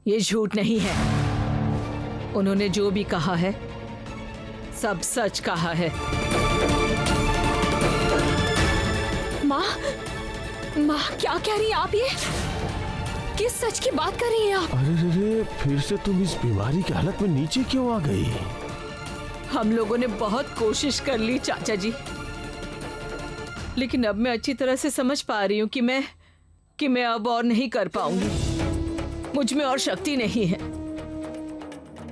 ये झूठ नहीं है। उन्होंने जो भी कहा है सब सच कहा है। माँ, माँ क्या कह रही हैं आप? ये किस सच की बात कर रही हैं आप? अरे रे, फिर से तुम इस बीमारी की हालत में नीचे क्यों आ गई? हम लोगों ने बहुत कोशिश कर ली चाचा जी, लेकिन अब मैं अच्छी तरह से समझ पा रही हूँ कि मैं अब और नहीं कर पाऊंगी। मुझ में और शक्ति नहीं है,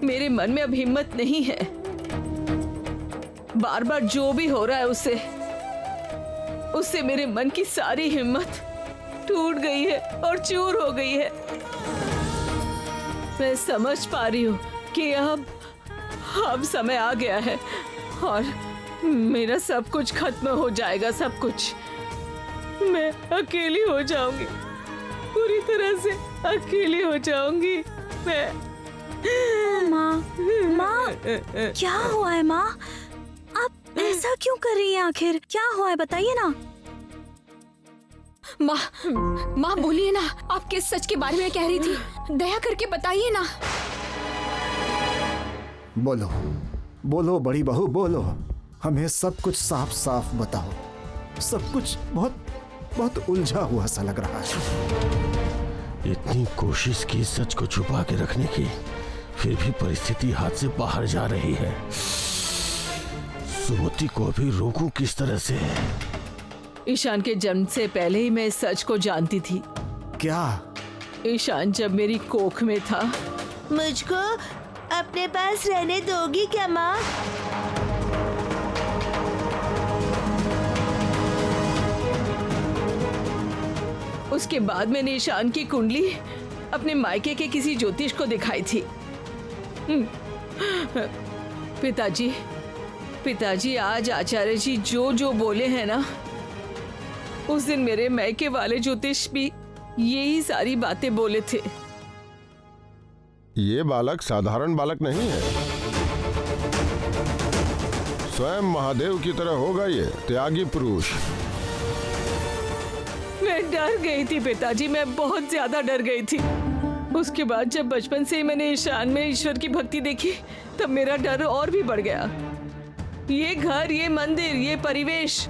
मेरे मन में अब हिम्मत नहीं है। बार बार जो भी हो रहा है उससे मेरे मन की सारी हिम्मत टूट गई है और चूर हो गई है। मैं समझ पा रही हूँ कि अब समय आ गया है और मेरा सब कुछ खत्म हो जाएगा, सब कुछ। मैं अकेली हो जाऊंगी, पूरी तरह से अकेली हो जाऊंगी मैं। माँ, माँ क्या हुआ है माँ? आप ऐसा क्यों कर रही हैं? आखिर क्या हुआ है बताइए ना। माँ, माँ बोलिए ना, आप किस सच के बारे में कह रही थी? दया करके बताइए ना। बोलो बोलो बड़ी बहू, बोलो, हमें सब कुछ साफ साफ बताओ। सब कुछ बहुत बहुत उलझा हुआ सा लग रहा है। इतनी कोशिश की सच को छुपा के रखने की, फिर भी परिस्थिति हाथ से बाहर जा रही है। सुमति को अभी रोकूं किस तरह से? ईशान के जन्म से पहले ही मैं इस सच को जानती थी। क्या? ईशान जब मेरी कोख में था। मुझको अपने पास रहने दोगी क्या माँ? उसके बाद मैंने ईशान की कुंडली अपने मायके के किसी ज्योतिष को दिखाई थी। पिताजी आज आचार्य जी जो जो बोले हैं ना, उस दिन मेरे मायके वाले ज्योतिष भी यही सारी बातें बोले थे। ये बालक साधारण बालक नहीं है, स्वयं महादेव की तरह होगा ये त्यागी पुरुष। मैं डर गई थी पिताजी, मैं बहुत ज्यादा डर गई थी। उसके बाद जब बचपन से ही मैंने ईशान में ईश्वर की भक्ति देखी, तब मेरा डर और भी बढ़ गया। ये घर, ये मंदिर, ये परिवेश,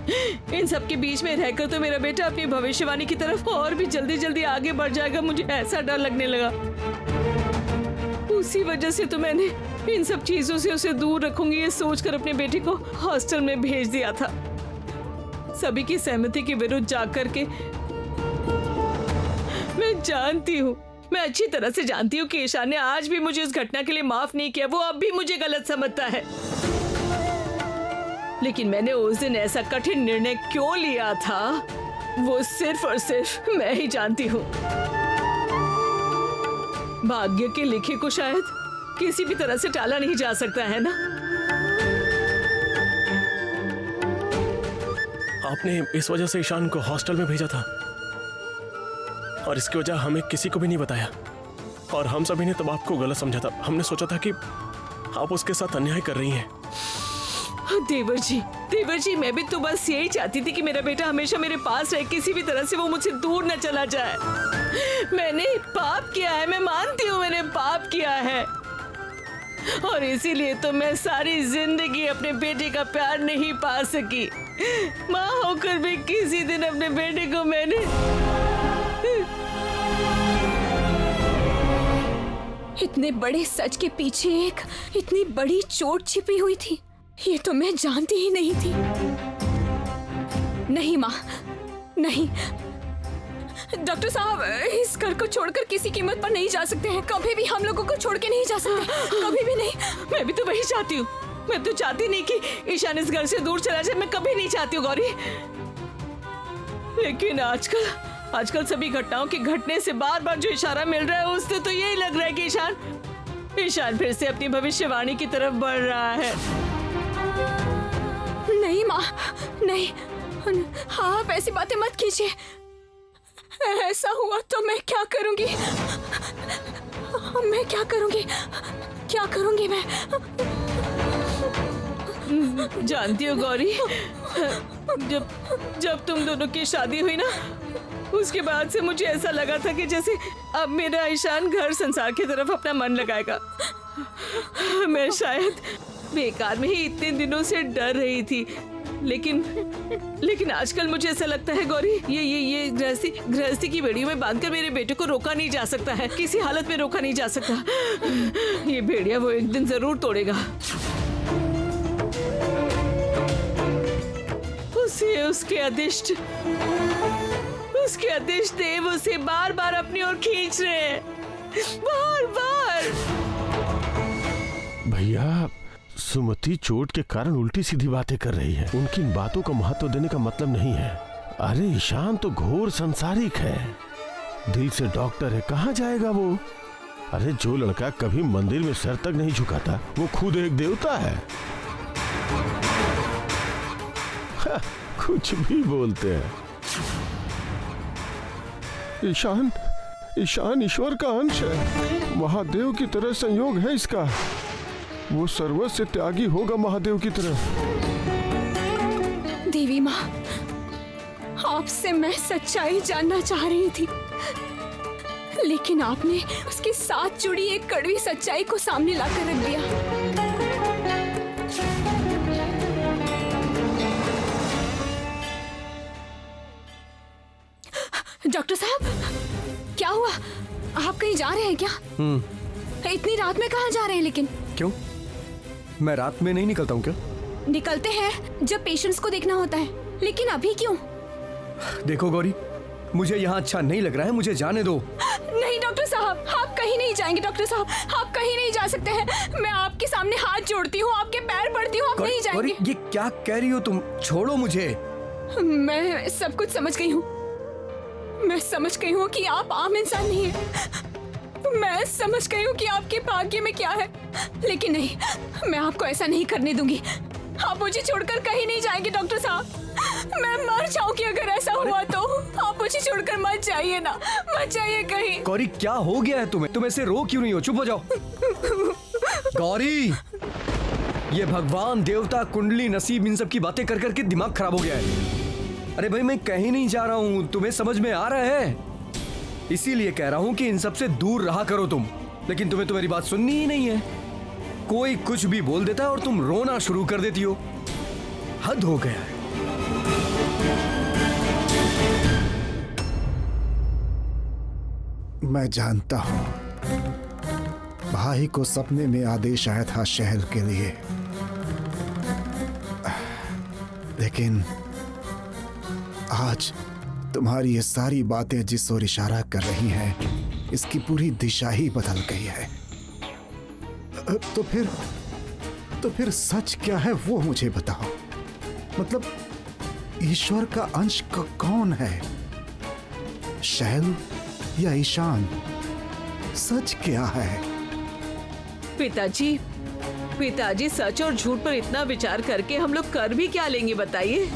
इन सब के बीच में रहकर तो मेरा बेटा अपनी भविष्यवाणी की तरफ और भी जल्दी जल्दी आगे बढ़ जाएगा, मुझे ऐसा डर लगने लगा। उसी वजह से तो मैंने इन सब चीजों से उसे दूर रखूंगी ये सोचकर अपने बेटे को हॉस्टल में भेज दिया था। सभी की सहमति के विरुद्ध जाकर के। मैं जानती हूँ, मैं अच्छी तरह से जानती हूँ कि ईशान ने आज भी मुझे उस घटना के लिए माफ नहीं किया। वो अब भी मुझे गलत समझता है, लेकिन मैंने उस दिन ऐसा कठिन निर्णय क्यों लिया था, वो सिर्फ और सिर्फ मैं ही जानती हूँ। भाग्य के लिखे को शायद किसी भी तरह से टाला नहीं जा सकता, है ना? आपने इस वजह से ईशान को हॉस्टल में भेजा था और इसकी वजह हमें किसी को भी नहीं बताया, और हम सभी ने तब आपको गलत समझा था। हमने सोचा था कि आप उसके साथ अन्याय कर रही हैं। देवर जी, मैं भी तो बस यही चाहती थी कि मेरा बेटा हमेशा मेरे पास रहे, किसी भी तरह से वो मुझसे दूर न चला जाए। मैंने पाप किया है, मैं मानती हूँ मैंने पाप किया है, और इसीलिए तो मैं सारी जिंदगी अपने बेटे का प्यार नहीं पा सकी। माँ होकर भी किसी दिन अपने बेटे को मैंने इतने बड़े सच के पीछे एक इतनी बड़ी चोट छिपी हुई थी, ये तो मैं जानती ही नहीं थी। नहीं माँ, नहीं, डॉक्टर साहब इस घर को छोड़कर किसी कीमत पर नहीं जा सकते हैं। कभी भी हम लोगों को छोड़ के नहीं जा सकते, कभी भी नहीं। मैं भी तो वही चाहती हूँ। मैं तो चाहती नहीं कि ईशान इस घर से दूर चला जाए, मैं कभी नहीं चाहती हूँ गौरी। लेकिन आजकल सभी घटनाओं के घटने से बार बार जो इशारा मिल रहा है, उससे तो यही लग रहा है कि ईशान फिर से अपनी भविष्यवाणी की तरफ बढ़ रहा है। नहीं माँ, नहीं, आप ऐसी बातें मत कीजिए। ऐसा हुआ तो मैं क्या करूंगी? मैं क्या करूंगी? क्या करूंगी मैं? जानती हो गौरी, जब तुम दोनों की शादी हुई ना, उसके बाद से मुझे ऐसा लगा था कि जैसे अब मेरा ईशान घर संसार की तरफ अपना मन लगाएगा। मैं शायद बेकार में ही इतने दिनों से डर रही थी, लेकिन आजकल मुझे ऐसा लगता है गौरी, ये गृहस्थी की बेड़ियों में बांधकर मेरे बेटे को रोका नहीं जा सकता है, किसी हालत में रोका नहीं जा सकता। ये भेड़िया वो एक दिन जरूर तोड़ेगा। उसे उसके अदिष्ट देव उसे बार बार अपनी ओर खींच रहे हैं, बार बार। भैया, सुमति चोट के कारण उल्टी सीधी बातें कर रही है। उनकी इन बातों का महत्व देने का मतलब नहीं है। अरे ईशान तो घोर संसारिक है, दिल से डॉक्टर है, कहाँ जाएगा वो? अरे जो लड़का कभी मंदिर में सर तक नहीं झुकाता, वो खुद एक देवता है। कुछ भी बोलते हैं। ईशान ईश्वर का अंश है, महादेव की तरह संयोग है इसका। वो सर्वस्व त्यागी होगा महादेव की तरह। देवी माँ, आपसे मैं सच्चाई जानना चाह रही थी, लेकिन आपने उसके साथ जुड़ी एक कड़वी सच्चाई को सामने लाकर रख दिया। डॉक्टर साहब, क्या हुआ? आप कहीं जा रहे हैं क्या? इतनी रात में कहाँ जा रहे हैं? लेकिन क्यों? मैं रात में नहीं निकलता हूँ क्या? निकलते हैं जब पेशेंट्स को देखना होता है, लेकिन अभी क्यों? देखो गौरी, मुझे यहाँ अच्छा नहीं लग रहा है, मुझे जाने दो। नहीं डॉक्टर साहब, आप कहीं नहीं जाएंगे। डॉक्टर साहब, आप कहीं नहीं जा सकते हैं। मैं आपके सामने हाथ जोड़ती हूँ, आपके पैर पड़ती हूँ, आप नहीं जाएंगे। ये क्या कह रही हो तुम? छोड़ो मुझे। मैं सब कुछ समझ गई हूँ। मैं समझ गई हूँ कि आप आम इंसान नहीं हैं। मैं समझ गई हूँ कि आपके भाग्य में क्या है, लेकिन नहीं, मैं आपको ऐसा नहीं करने दूंगी। आप मुझे छोड़कर कहीं नहीं जाएंगे डॉक्टर साहब। मैं मर जाऊंगी अगर ऐसा हुआ तो। आप मुझे छोड़कर मत जाइए ना, मत जाइए कहीं। गौरी, क्या हो गया है तुम्हें? तुम ऐसे रो क्यों नहीं हो? चुप हो जाओ। गौरी, ये भगवान, देवता, कुंडली, नसीब, इन सब की बातें कर करके दिमाग खराब हो गया है। अरे भाई, मैं कहीं नहीं जा रहा हूँ, तुम्हें समझ में आ रहा है? इसीलिए कह रहा हूँ कि इन सब से दूर रहा करो तुम। लेकिन तुम्हें तो मेरी बात सुननी ही नहीं है। कोई कुछ भी बोल देता है और तुम रोना शुरू कर देती हो। हद हो गया है। मैं जानता हूं, भाई को सपने में आदेश आया था शहर के लिए, लेकिन आज तुम्हारी ये सारी बातें जिस ओर इशारा कर रही हैं, इसकी पूरी दिशा ही बदल गई है। तो फिर सच क्या है वो मुझे बताओ। मतलब ईश्वर का अंश कौन है, शैल या ईशान? सच क्या है? पिताजी, सच और झूठ पर इतना विचार करके हम लोग कर भी क्या लेंगे बताइए?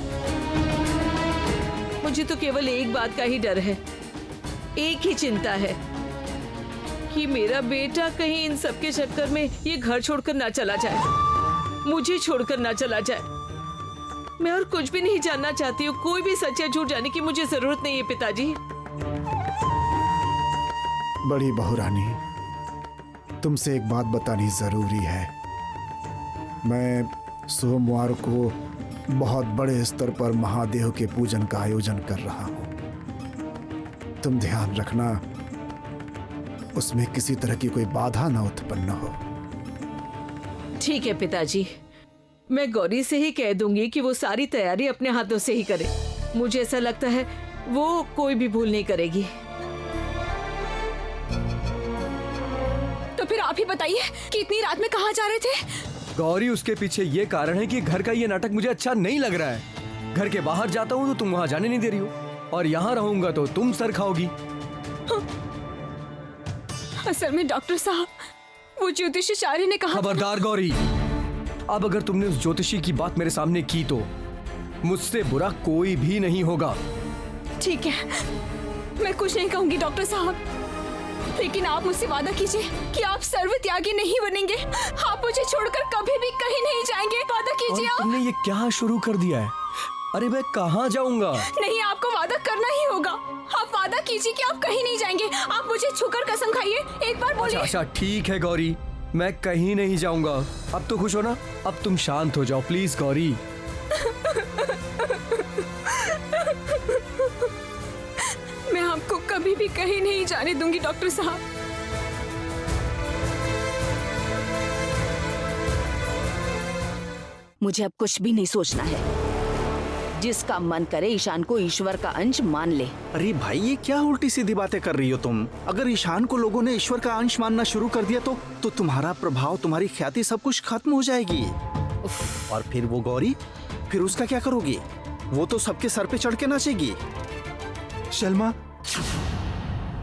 मुझे तो केवल एक बात का ही डर है, एक ही चिंता है कि मेरा बेटा कहीं इन सब के चक्कर में ये घर छोड़कर ना चला जाए, मुझे छोड़कर ना चला जाए। मैं और कुछ भी नहीं जानना चाहती हूँ, कोई भी सच या झूठ जानने की मुझे जरूरत नहीं है पिताजी। बड़ी बहू रानी, तुमसे एक बात बतानी जरूरी है। मैं सोमवार को बहुत बड़े स्तर पर महादेव के पूजन का आयोजन कर रहा हूं। तुम ध्यान रखना, उसमें किसी तरह की कोई बाधा ना उत्पन्न हो। ठीक है पिताजी, मैं गौरी से ही कह दूंगी कि वो सारी तैयारी अपने हाथों से ही करे। मुझे ऐसा लगता है वो कोई भी भूल नहीं करेगी। तो फिर आप ही बताइए कि इतनी रात में कहाँ जा रहे थे? गौरी, उसके पीछे ये कारण है कि घर का ये नाटक मुझे अच्छा नहीं लग रहा है। घर के बाहर जाता हूँ तो तुम वहां जाने नहीं दे रही हो, और यहाँ रहूंगा तो तुम सर खाओगी। असल में डॉक्टर साहब, वो ज्योतिषाचार्य ने कहा। खबरदार गौरी, अब अगर तुमने उस ज्योतिषी की बात मेरे सामने की तो मुझसे बुरा कोई भी नहीं होगा। ठीक है, मैं कुछ नहीं कहूंगी डॉक्टर साहब, लेकिन आप मुझसे वादा कीजिए कि आप सर्व त्यागी नहीं बनेंगे। आप मुझे छोड़कर कभी भी कहीं नहीं जाएंगे, वादा कीजिए आप। तुमने ये क्या शुरू कर दिया है? अरे मैं कहाँ जाऊंगा? नहीं, आपको वादा करना ही होगा। आप वादा कीजिए कि आप कहीं नहीं जाएंगे। आप मुझे छूकर कसम खाइए, एक बार बोलिए। अच्छा ठीक है गौरी, मैं कहीं नहीं जाऊंगा। अब तो खुश हो ना? अब तुम शांत हो जाओ प्लीज गौरी। मैं आपको कभी भी कहीं नहीं जाने दूंगी डॉक्टर साहब। मुझे अब कुछ भी नहीं सोचना है। जिसका मन करे ईशान को ईश्वर का अंश मान ले। अरे भाई, ये क्या उल्टी सीधी बातें कर रही हो तुम? अगर ईशान को लोगों ने ईश्वर का अंश मानना शुरू कर दिया तो तुम्हारा प्रभाव, तुम्हारी ख्याति सब कुछ खत्म हो जाएगी। और फिर वो गौरी, फिर उसका क्या करोगी? वो तो सबके सर पे चढ़ के नाचेगी। शर्मा,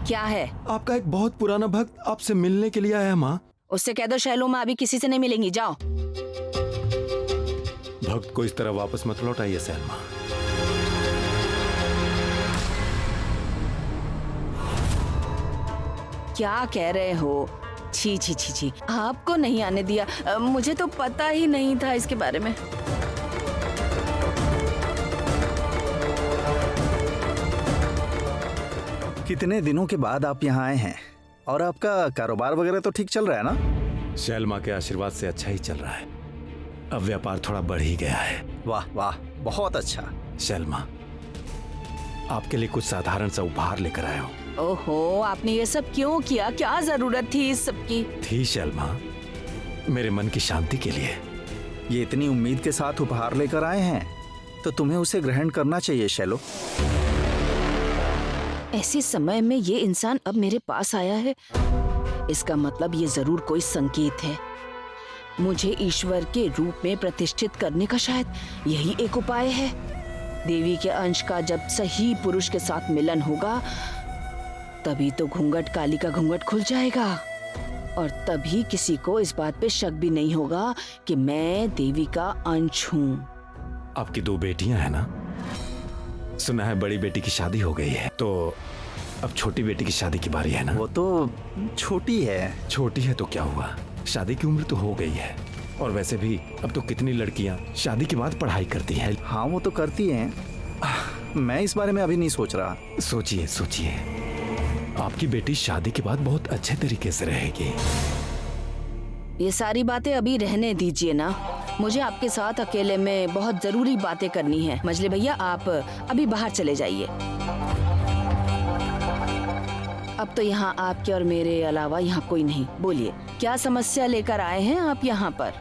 क्या है? आपका एक बहुत पुराना भक्त आपसे मिलने के लिए आया है माँ। उससे कह दो शैलो माँ अभी किसी से नहीं मिलेंगी, जाओ। भक्त को इस तरह वापस मत लौटाइए सैलमा। क्या कह रहे हो? छी छी छी छी, आपको नहीं आने दिया। मुझे तो पता ही नहीं था इसके बारे में। कितने दिनों के बाद आप यहाँ आए हैं और आपका कारोबार वगैरह तो ठीक चल रहा है ना? सैलमा के आशीर्वाद से अच्छा ही चल रहा है। अब व्यापार थोड़ा बढ़ ही गया है। वाह वाह, बहुत अच्छा। सैलमा, आपके लिए कुछ साधारण सा उपहार लेकर आया हूँ। ओहो, आपने ये सब क्यों किया? क्या जरूरत थी इस सब की? थी सैलमा, मेरे मन की शांति के लिए। ये इतनी उम्मीद के साथ उपहार लेकर आए हैं तो तुम्हें उसे ग्रहण करना चाहिए शैलो। ऐसे समय में ये इंसान अब मेरे पास आया है, इसका मतलब ये जरूर कोई संकेत है। मुझे ईश्वर के रूप में प्रतिष्ठित करने का शायद यही एक उपाय है। देवी के अंश का जब सही पुरुष के साथ मिलन होगा तभी तो घूंघट, काली का घूंघट खुल जाएगा और तभी किसी को इस बात पे शक भी नहीं होगा कि मैं देवी का अंश हूँ। आपकी 2 बेटियां हैं ना? सुना है बड़ी बेटी की शादी हो गई है, तो अब छोटी बेटी की शादी की बारी है ना? वो तो छोटी है। छोटी है तो क्या हुआ, शादी की उम्र तो हो गई है। और वैसे भी अब तो कितनी लड़कियां शादी के बाद पढ़ाई करती हैं। हाँ, वो तो करती हैं। मैं इस बारे में अभी नहीं सोच रहा। सोचिए सोचिए, आपकी बेटी शादी के बाद बहुत अच्छे तरीके से रहेगी। ये सारी बातें अभी रहने दीजिए ना, मुझे आपके साथ अकेले में बहुत जरूरी बातें करनी है। मजले भैया, आप अभी बाहर चले जाइए। अब तो यहाँ आपके और मेरे अलावा यहाँ कोई नहीं। बोलिए, क्या समस्या लेकर आए हैं आप यहाँ पर?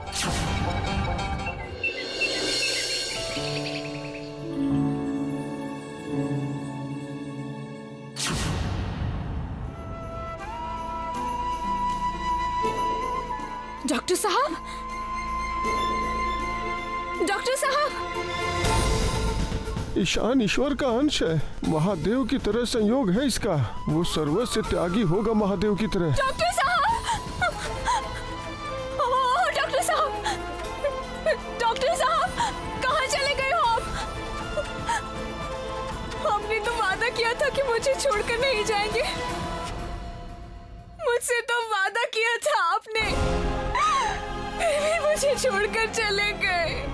डॉक्टर साहब, डॉक्टर साहब, ईशान ईश्वर का अंश है, महादेव की तरह संयोग है इसका। वो सर्वस्व त्यागी होगा महादेव की तरह। डॉक्टर साहब, ओह डॉक्टर साहब, डॉक्टर साहब, कहाँ चले गए हो आप? आपने तो वादा किया था कि मुझे छोड़कर नहीं जाएंगे। मुझसे तो वादा किया था आपने, फिर भी मुझे छोड़कर चले गए।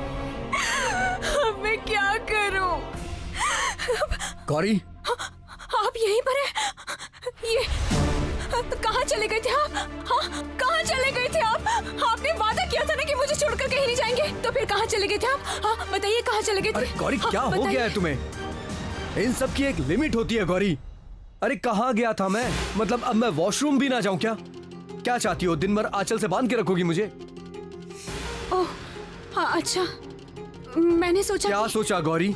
अब मैं क्या करूं? गौरी, आप यहीं पर हैं? ये कहाँ चले गए थे आप? हाँ, कहाँ चले गए थे आप? आपने वादा किया था ना कि मुझे छोड़कर कहीं नहीं जाएंगे, तो फिर कहाँ चले गए थे आप? हाँ बताइए, कहाँ चले गए थे? अरे गौरी, हाँ, क्या हो बताइए। गया है तुम्हें? इन सब की एक लिमिट होती है गौरी। अरे कहाँ गया था मैं? मतलब अब मैं वॉशरूम भी ना जाऊं क्या? क्या चाहती हो, दिन भर आंचल से बांध के रखोगी मुझे? ओह हाँ, अच्छा, मैंने सोचा क्या सोचा गौरी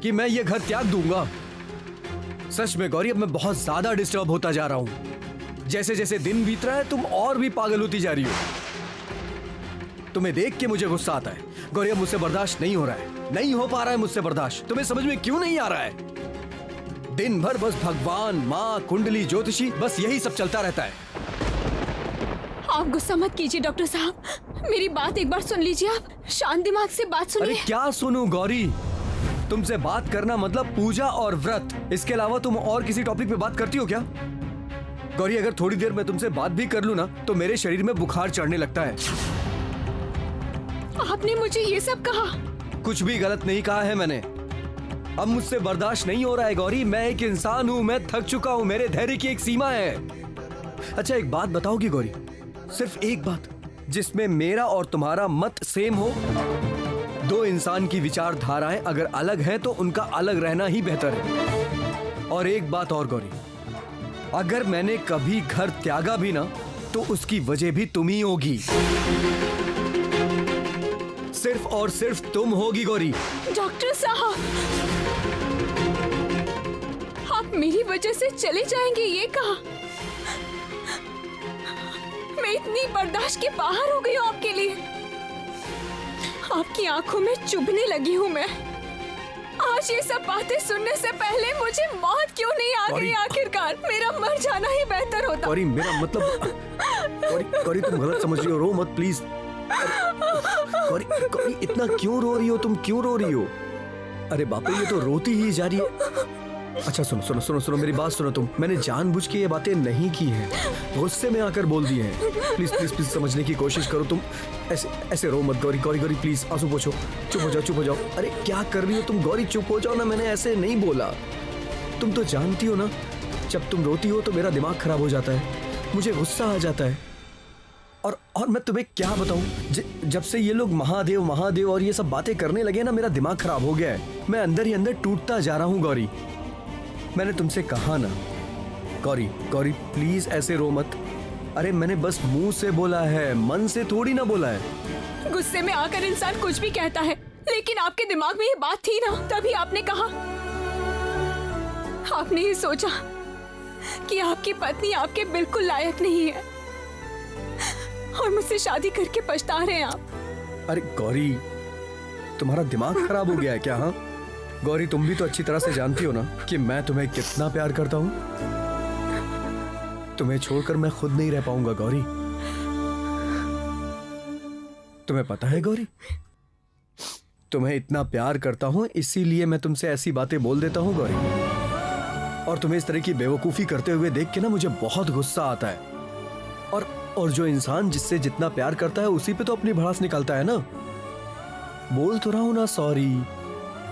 कि मैं ये घर त्याग दूंगा? सच में गौरी, अब मैं बहुत ज्यादा डिस्टर्ब होता जा रहा हूं। जैसे जैसे दिन बीत रहा है तुम और भी पागल होती जा रही हो। तुम्हें देख के मुझे गुस्सा आता है गौरी। अब मुझसे बर्दाश्त नहीं हो रहा है, नहीं हो पा रहा है मुझसे बर्दाश्त। तुम्हें समझ में क्यों नहीं आ रहा है? दिन भर बस भगवान, माँ, कुंडली, ज्योतिषी, बस यही सब चलता रहता है। आप गुस्सा मत कीजिए डॉक्टर साहब, मेरी बात एक बार सुन लीजिए। आप शांत दिमाग से बात अरे सुनिए। क्या सुनूं गौरी? तुमसे बात करना मतलब पूजा और व्रत, इसके अलावा तुम और किसी टॉपिक पे बात करती हो क्या? गौरी, अगर थोड़ी देर मैं तुमसे बात भी कर लूं ना तो मेरे शरीर में बुखार चढ़ने लगता है। आपने मुझे ये सब कहा? कुछ भी गलत नहीं कहा है मैंने। अब मुझसे बर्दाश्त नहीं हो रहा है गौरी। मैं एक इंसान हूँ, मैं थक चुका हूँ, मेरे धैर्य की एक सीमा है। अच्छा एक बात बताओगी गौरी, सिर्फ एक बात, जिसमें मेरा और तुम्हारा मत सेम हो। दो इंसान की विचारधाराएं अगर अलग हैं तो उनका अलग रहना ही बेहतर है। और एक बात और गौरी, अगर मैंने कभी घर त्यागा भी ना तो उसकी वजह भी तुम ही होगी। सिर्फ और सिर्फ तुम होगी गौरी। डॉक्टर साहब, आप मेरी वजह से चले जाएंगे ये कहा? मैं इतनी बर्दाश्त के बाहर हो गई हूँ आपके लिए। आपकी आंखों में चुभने लगी हूँ मैं। आज ये सब बातें सुनने से पहले मुझे मौत क्यों नहीं आ गई? आखिरकार मेरा मर जाना ही बेहतर होता। गौरी मेरा मतलब, गौरी तुम गलत समझ रही हो, रो मत प्लीज। गौरी इतना क्यों रो रही हो तुम, क्यों रो रही हो? अरे बाप रे, ये तो रोती ही जा रही है। अच्छा सुनो सुनो सुनो सुनो, मेरी बात सुनो तुम। मैंने जानबूझ के ये बातें नहीं की हैं, गुस्से में आकर बोल दी हैं। प्लीज प्लीज प्लीज समझने की कोशिश करो तुम। ऐसे रो मत गौरी। गौरी गौरी प्लीज आंसू पोंछो। चुप हो जाओ, चुप हो जाओ। अरे क्या कर रही हो तुम गौरी, चुप हो जाओ ना। मैंने ऐसे नहीं बोला। तुम तो जानती हो ना, जब तुम रोती हो तो मेरा दिमाग खराब हो जाता है, मुझे गुस्सा आ जाता है। और मैं तुम्हें क्या बताऊं, जब से ये लोग महादेव महादेव और ये सब बातें करने लगे ना, मेरा दिमाग खराब हो गया है। मैं अंदर ही अंदर टूटता जा रहा हूं गौरी। मैंने तुमसे कहा ना गौरी, गौरी प्लीज ऐसे रो मत। अरे मैंने बस मुंह से बोला है, मन से थोड़ी ना बोला है। गुस्से में आकर इंसान कुछ भी कहता है, लेकिन आपके दिमाग में ये बात थी ना, तभी आपने कहा। आपने ये सोचा कि आपकी पत्नी आपके बिल्कुल लायक नहीं है और मुझसे शादी करके पछता रहे हैं आप। अरे गौरी, तुम्हारा दिमाग खराब हो गया है क्या? हाँ गौरी, तुम भी तो अच्छी तरह से जानती हो ना कि मैं तुम्हें कितना प्यार करता हूँ। तुम्हें छोड़कर मैं खुद नहीं रह पाऊंगा गौरी। तुम्हें पता है गौरी, तुम्हें इतना प्यार करता हूँ, इसीलिए मैं तुमसे ऐसी बातें बोल देता हूँ गौरी। और तुम्हें इस तरह की बेवकूफी करते हुए देख के ना मुझे बहुत गुस्सा आता है। और जो इंसान जिससे जितना प्यार करता है उसी पे तो अपनी भड़ास निकालता है ना। बोल तो रहा हूं ना सॉरी,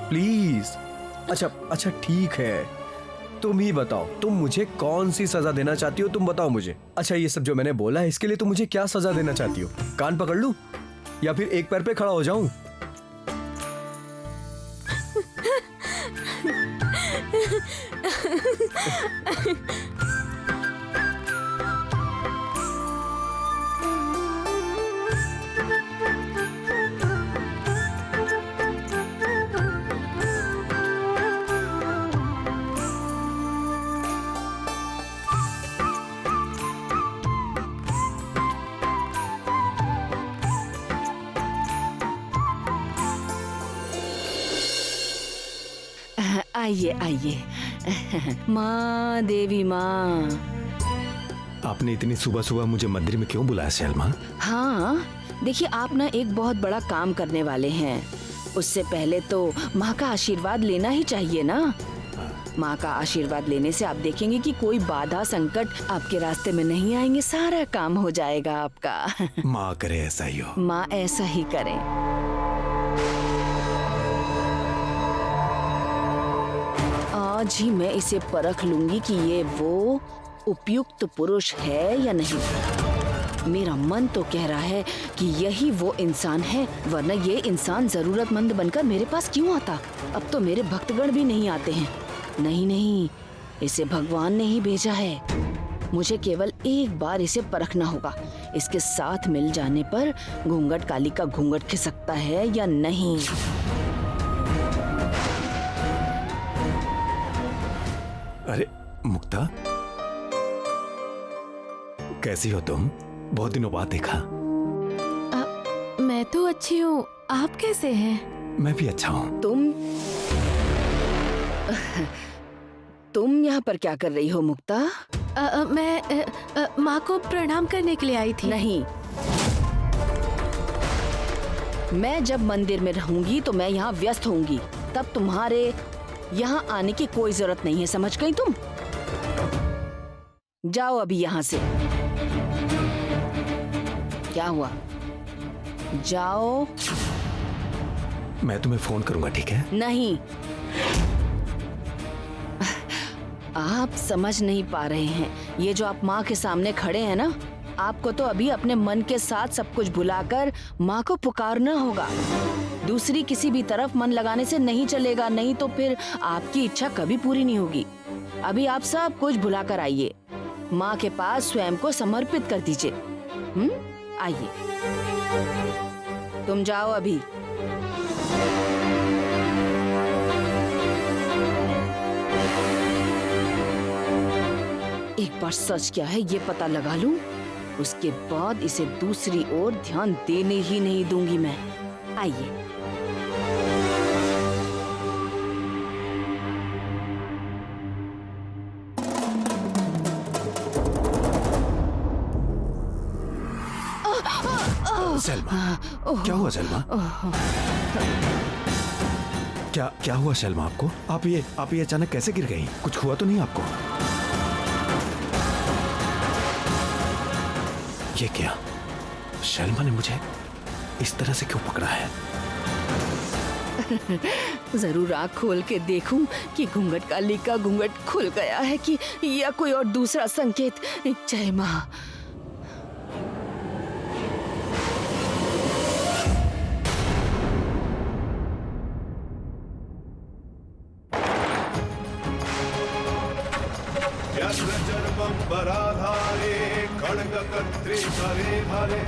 प्लीज। अच्छा ठीक है, तुम ही बताओ, तुम मुझे कौन सी सजा देना चाहती हो? तुम बताओ मुझे। अच्छा ये सब जो मैंने बोला है, इसके लिए तुम मुझे क्या सजा देना चाहती हो? कान पकड़ लूं या फिर एक पैर पे खड़ा हो जाऊं? आइए आइए। माँ, देवी माँ। आपने इतनी सुबह सुबह मुझे मंदिर में क्यों बुलाया सैलमा? हाँ देखिए, आप ना एक बहुत बड़ा काम करने वाले हैं। उससे पहले तो माँ का आशीर्वाद लेना ही चाहिए ना। माँ का आशीर्वाद लेने से आप देखेंगे कि कोई बाधा संकट आपके रास्ते में नहीं आएंगे, सारा काम हो जाएगा आपका। माँ करे ऐसा ही हो। माँ ऐसा ही करें। आज ही मैं इसे परख लूंगी कि ये वो उपयुक्त पुरुष है या नहीं। मेरा मन तो कह रहा है कि यही वो इंसान है, वरना ये इंसान जरूरतमंद बनकर मेरे पास क्यों आता? अब तो मेरे भक्तगण भी नहीं आते हैं। नहीं, इसे भगवान ने ही भेजा है। मुझे केवल एक बार इसे परखना होगा। इसके साथ मिल जाने पर घूंघट काली का घूंघट खिसकता है या नहीं। अरे मुक्ता, कैसी हो तुम? बहुत दिनों बाद देखा। मैं तो अच्छी हूँ, आप कैसे हैं? मैं भी अच्छा हूँ। तुम यहाँ पर क्या कर रही हो मुक्ता? मैं माँ को प्रणाम करने के लिए आई थी। नहीं, मैं जब मंदिर में रहूंगी तो मैं यहाँ व्यस्त होंगी, तब तुम्हारे यहाँ आने की कोई जरूरत नहीं है, समझ गई तुम? जाओ अभी यहाँ से। क्या हुआ? जाओ। मैं तुम्हें फोन करूंगा, ठीक है? नहीं। आप समझ नहीं पा रहे हैं, ये जो आप माँ के सामने खड़े हैं ना, आपको तो अभी अपने मन के साथ सब कुछ भुलाकर माँ को पुकारना होगा। दूसरी किसी भी तरफ मन लगाने से नहीं चलेगा, नहीं तो फिर आपकी इच्छा कभी पूरी नहीं होगी। अभी आप सब कुछ भुलाकर आइए, माँ के पास स्वयं को समर्पित कर दीजिए। आइए, तुम जाओ अभी। एक बार सच क्या है ये पता लगा लूं, उसके बाद इसे दूसरी ओर ध्यान देने ही नहीं दूंगी मैं। आइए। सलमा, क्या हुआ सलमा? क्या हुआ सलमा आपको? आप ये अचानक कैसे गिर गई? कुछ हुआ तो नहीं आपको? ये क्या? शर्मा ने मुझे इस तरह से क्यों पकड़ा है? जरूर आँख खोल के देखूं कि घूंघट काली का घूंघट खुल गया है कि या कोई और दूसरा संकेत। जय माँ। बराधारे खड्गकत्री धरे धरे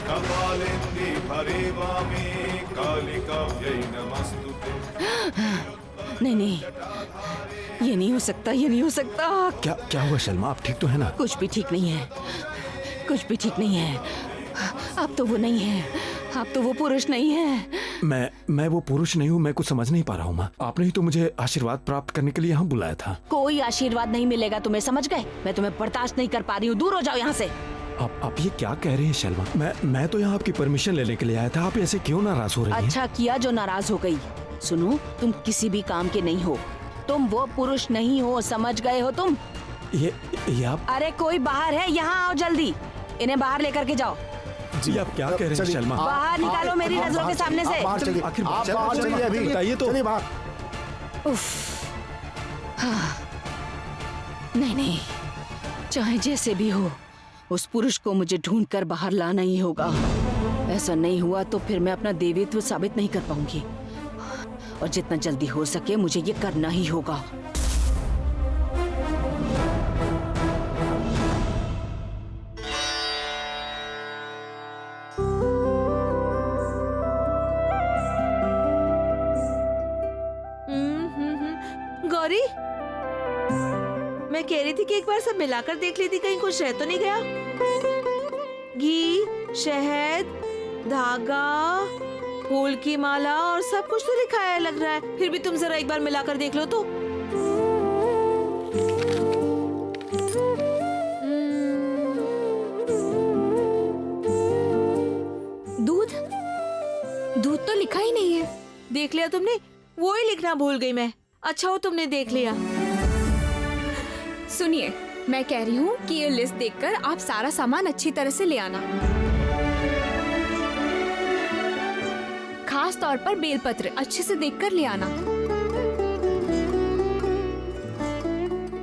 कपालेंदी भरे वामे कालिकाव्यै नमस्तुते। नहीं, ये नहीं हो सकता, ये नहीं हो सकता। क्या हुआ शर्मा? आप ठीक तो है ना? कुछ भी ठीक नहीं है, कुछ भी ठीक नहीं है। आप तो वो नहीं है, आप तो वो पुरुष नहीं है। मैं वो पुरुष नहीं हूँ। मैं कुछ समझ नहीं पा रहा हूँ माँ। आपने ही तो मुझे आशीर्वाद प्राप्त करने के लिए यहाँ बुलाया था। कोई आशीर्वाद नहीं मिलेगा तुम्हें, समझ गए? मैं तुम्हें बर्दाश्त नहीं कर पा रही हूँ, दूर हो जाओ यहाँ से। आप ये क्या कह रहे हैं शर्मा? मैं तो यहाँ आपकी परमिशन लेने के लिए आया था। आप ऐसे क्यों नाराज हो रही हैं? अच्छा किया जो नाराज हो गई। सुनो, तुम किसी भी काम के नहीं हो, तुम वो पुरुष नहीं हो, समझ गए हो तुम? ये आप? अरे कोई बाहर है, यहाँ आओ जल्दी, इन्हें बाहर लेकर के जाओ। जी आप क्या कह रहे हैं शर्मा? बाहर निकालो मेरी नजरों के सामने से। आखिर बताइए तो। हाँ। नहीं, चाहे जैसे भी हो, उस पुरुष को मुझे ढूंढकर बाहर लाना ही होगा। ऐसा नहीं हुआ तो फिर मैं अपना देवीत्व साबित नहीं कर पाऊंगी, और जितना जल्दी हो सके मुझे ये करना ही होगा। गौरी, मैं कह रही थी कि एक बार सब मिलाकर देख लेती, कहीं कुछ रह तो नहीं गया। घी, शहद, धागा, फूल की माला और सब कुछ तो लिखा है लग रहा है। फिर भी तुम जरा एक बार मिलाकर देख लो तो। दूध तो लिखा ही नहीं है। देख लिया तुमने? वो ही लिखना भूल गई मैं। अच्छा हो तुमने देख लिया। सुनिए, मैं कह रही हूँ कि ये लिस्ट देखकर आप सारा सामान अच्छी तरह से ले आना। खास तौर पर बेलपत्र अच्छे से देखकर ले आना।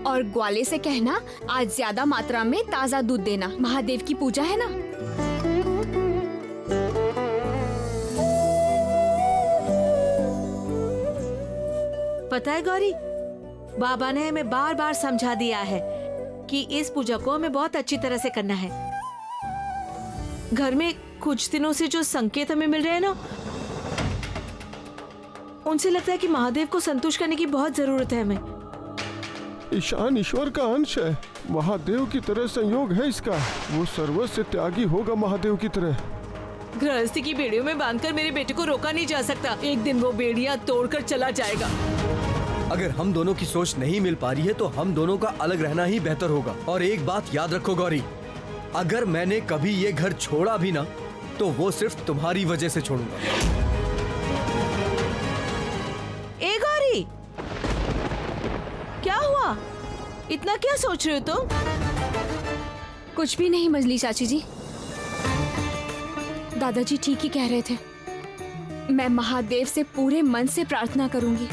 और ग्वाले से कहना आज ज्यादा मात्रा में ताजा दूध देना, महादेव की पूजा है ना। पता है गौरी, बाबा ने हमें बार बार समझा दिया है कि इस पूजा को हमें बहुत अच्छी तरह से करना है। घर में कुछ दिनों से जो संकेत हमें मिल रहे हैं ना, उनसे लगता है कि महादेव को संतुष्ट करने की बहुत जरूरत है हमें। ईशान ईश्वर का अंश है, महादेव की तरह संयोग है इसका। वो सर्वस्व त्यागी होगा महादेव की तरह। गृहस्थी की बेड़ियों में बांधकर मेरे बेटे को रोका नहीं जा सकता। एक दिन वो बेड़ियां तोड़कर चला जाएगा। अगर हम दोनों की सोच नहीं मिल पा रही है तो हम दोनों का अलग रहना ही बेहतर होगा। और एक बात याद रखो गौरी, अगर मैंने कभी ये घर छोड़ा भी ना तो वो सिर्फ तुम्हारी वजह से छोड़ूंगा। ए गौरी, क्या हुआ? इतना क्या सोच रहे हो तुम? कुछ भी नहीं मजली चाची जी, दादाजी ठीक ही कह रहे थे। मैं महादेव से पूरे मन से प्रार्थना करूंगी।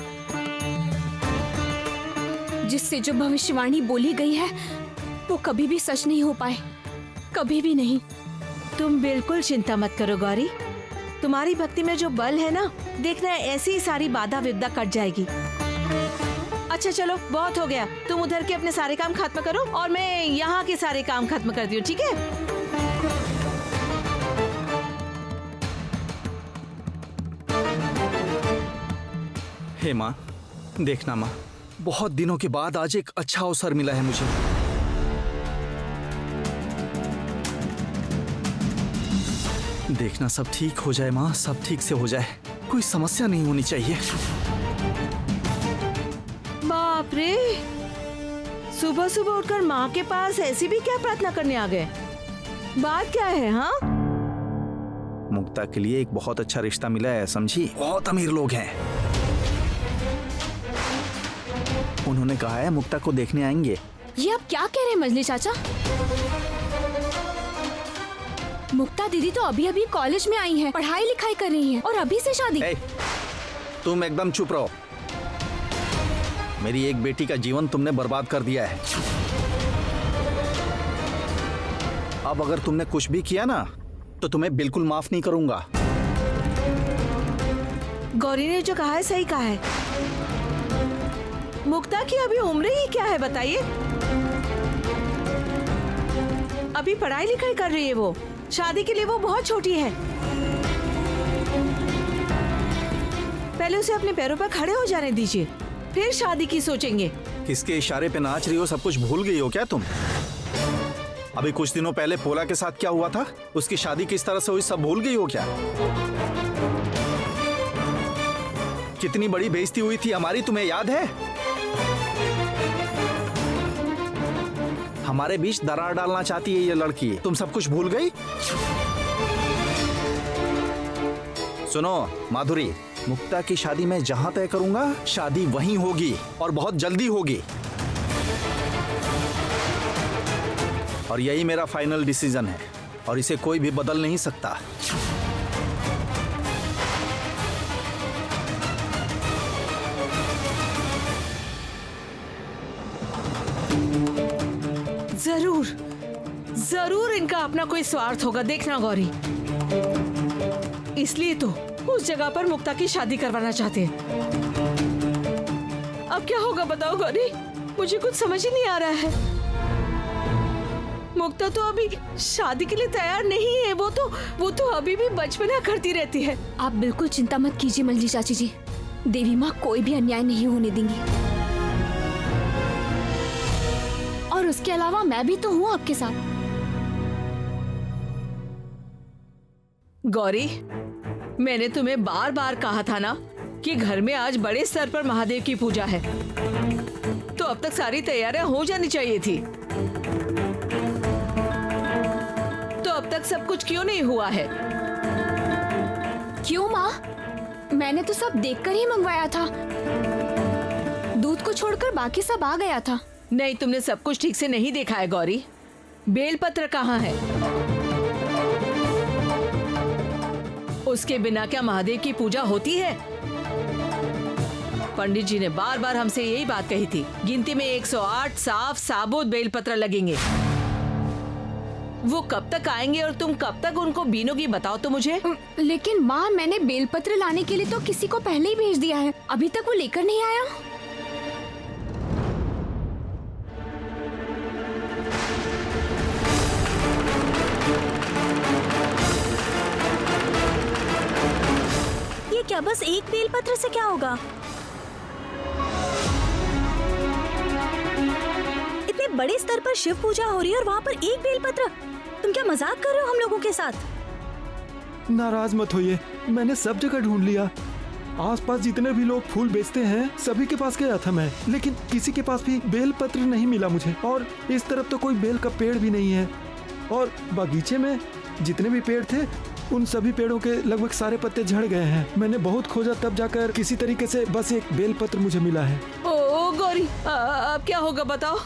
जिससे जो भविष्यवाणी बोली गई है वो कभी भी सच नहीं हो पाए, कभी भी नहीं। तुम बिल्कुल चिंता मत करो गौरी, तुम्हारी भक्ति में जो बल है ना, देखना ऐसी ही सारी बाधा विपदा कट जाएगी। अच्छा चलो, बहुत हो गया, तुम उधर के अपने सारे काम खत्म करो और मैं यहाँ के सारे काम खत्म करती हूँ, ठीक है? हे माँ, देखना माँ, बहुत दिनों के बाद आज एक अच्छा अवसर मिला है मुझे। देखना सब ठीक हो जाए माँ, सब ठीक से हो जाए, कोई समस्या नहीं होनी चाहिए। बाप रे, सुबह सुबह उठकर माँ के पास ऐसी भी क्या प्रार्थना करने आ गए? बात क्या है? हाँ, मुक्ता के लिए एक बहुत अच्छा रिश्ता मिला है, समझी? बहुत अमीर लोग हैं। उन्होंने कहा है मुक्ता को देखने आएंगे। ये आप क्या कह रहे हैं मजली चाचा? मुक्ता दीदी तो अभी अभी कॉलेज में आई हैं, पढ़ाई लिखाई कर रही हैं और अभी से शादी। तुम एकदम चुप रहो। मेरी एक बेटी का जीवन तुमने बर्बाद कर दिया है। अब अगर तुमने कुछ भी किया ना तो तुम्हें बिल्कुल माफ नहीं करूंगा। गौरी ने जो कहा है सही कहा है। मुक्ता की अभी उम्र ही क्या है बताइए? अभी पढ़ाई लिखाई कर रही है वो, शादी के लिए वो बहुत छोटी है। पहले उसे अपने पैरों पर खड़े हो जाने दीजिए, फिर शादी की सोचेंगे। किसके इशारे पे नाच रही हो? सब कुछ भूल गई हो क्या तुम? अभी कुछ दिनों पहले पोला के साथ क्या हुआ था, उसकी शादी किस तरह से हुई, सब भूल गई हो क्या? कितनी बड़ी बेइज्जती हुई थी हमारी, तुम्हें याद है? हमारे बीच दरार डालना चाहती है ये लड़की, तुम सब कुछ भूल गई? सुनो माधुरी, मुक्ता की शादी मैं जहां तय करूंगा, शादी वहीं होगी और बहुत जल्दी होगी। और यही मेरा फाइनल डिसीजन है और इसे कोई भी बदल नहीं सकता। जरूर जरूर इनका अपना कोई स्वार्थ होगा, देखना गौरी। इसलिए तो उस जगह पर मुक्ता की शादी करवाना चाहते हैं। अब क्या होगा बताओ गौरी, मुझे कुछ समझ ही नहीं आ रहा है। मुक्ता तो अभी शादी के लिए तैयार नहीं है, वो तो अभी भी बचपना करती रहती है। आप बिल्कुल चिंता मत कीजिए मंजली चाची जी, देवी माँ कोई भी अन्याय नहीं होने देंगी। और उसके अलावा मैं भी तो हूँ आपके साथ। गौरी, मैंने तुम्हें बार बार कहा था ना कि घर में आज बड़े स्तर पर महादेव की पूजा है, तो अब तक सारी तैयारियां हो जानी चाहिए थी। तो अब तक सब कुछ क्यों नहीं हुआ है? क्यों माँ? मैंने तो सब देखकर ही मंगवाया था, दूध को छोड़कर बाकी सब आ गया था। नहीं, तुमने सब कुछ ठीक से नहीं देखा है गौरी। बेलपत्र कहाँ है? उसके बिना क्या महादेव की पूजा होती है? पंडित जी ने बार बार हमसे यही बात कही थी, गिनती में 108 साफ साबुत बेलपत्र लगेंगे। वो कब तक आएंगे और तुम कब तक उनको बीनोगी बताओ तो मुझे। लेकिन माँ, मैंने बेलपत्र लाने के लिए तो किसी को पहले ही भेज दिया है, अभी तक वो लेकर नहीं आया। ये क्या बस एक बेलपत्र से क्या होगा? इतने बड़े स्तर पर शिव पूजा हो रही है और वहाँ पर एक बेलपत्र? तुम क्या मजाक कर रहे हो हम लोगों के साथ? नाराज मत होइए, मैंने सब जगह ढूंढ लिया। आसपास जितने भी लोग फूल बेचते हैं सभी के पास गया था मैं, लेकिन किसी के पास भी बेल पत्र नहीं मिला मुझे। और इस तरफ तो कोई बेल का पेड़ भी नहीं है, और बगीचे में जितने भी पेड़ थे उन सभी पेड़ों के लगभग सारे पत्ते झड़ गए हैं। मैंने बहुत खोजा, तब जाकर किसी तरीके से बस एक बेल पत्र मुझे मिला है। ओ गौरी, अब क्या होगा बताओ?